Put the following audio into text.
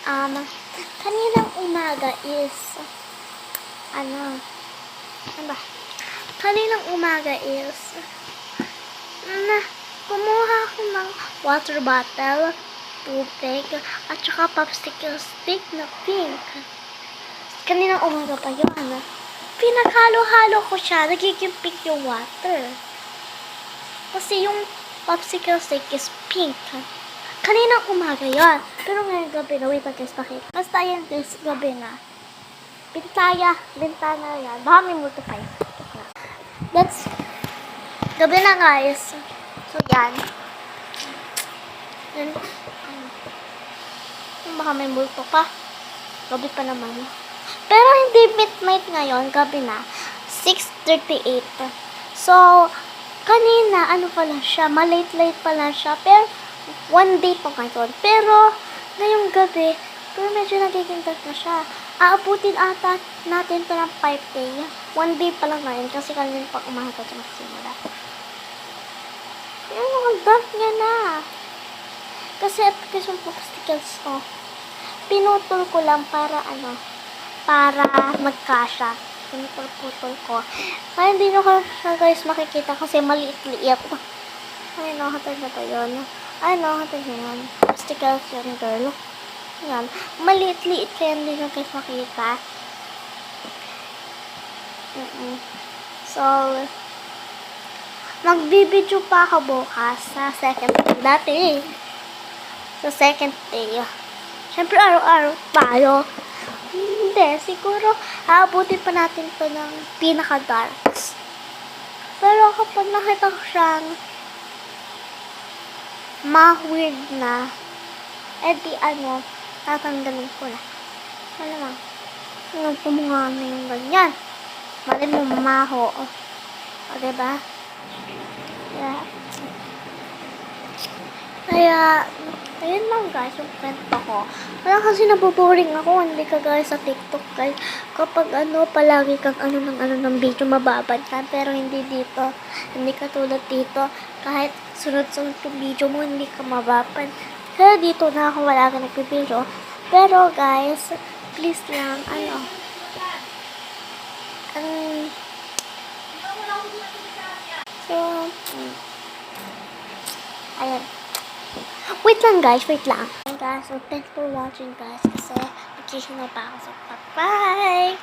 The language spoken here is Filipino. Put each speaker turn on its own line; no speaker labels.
Um, kaninang umaga is, ano ba? Kaninang umaga is, kumuha ako ng water bottle, tubig, at saka popsicle stick na pink. Kaninang umaga pa yun. Pinaghalo-halo ko siya, nagiging pink yung water. Kasi yung popsicle stick is pink. Kaninang umaga yon. Pero ngayong gabi na, wait lang guys, bakit? Basta yan guys, gabi na. Bintana yan. Baka may multiply. That's, gabi na guys. So yan. Yan. Baka may multo pa. Gabi pa naman. Pero hindi midnight ngayon, gabi na. 6:38. So, kanina, ano pa lang siya, malate-late pa lang siya. Pero, one day pa ngayon. Pero, ngayong gabi, pero medyo nagiging dark na siya. Aabutin ata natin ito ng 5 day. One day pa lang ngayon kasi kanina pang umaga ito magsimula. Pero ang dark niya na. Kasi ito kasi yung popsicles ko. Pinutol ko lang para para magkasya. Pinutol-putol ko. Kaya hindi nyo guys makikita kasi maliit-liit. Ay, nakatag na ba yun? Ay, nakatag na yun. Popsicles yun, girl. Yan. Maliit-liit kaya hindi nyo guys makita. So, magbibideo pa ako bukas sa second day. Dati, sa second day. Siyempre, araw-araw tayo. Hindi, siguro, aabutin pa natin to ng pinaka-darks. Pero kapag nakita ko siyang ma-weird na, edi tatanggalin ko na. Alam mo, pumunga na yung ganyan. Mali mo maho. O, diba? Yeah. Kaya, ayun lang guys, yung kwento ko. Wala kasi naboboring ako, hindi ka guys sa TikTok guys. Kapag palagi kang ng video, mababad ka. Pero hindi dito. Hindi ka tulad dito. Kahit sunod-sunod yung video mo, hindi ka mababad. Kaya dito na ako wala ka nagpipideo. Pero guys, please lang, so, ayan. Wait lang guys, wait lang. Guys, so thanks for watching guys. Kasi, mag-issue na pa ako. So, bye-bye!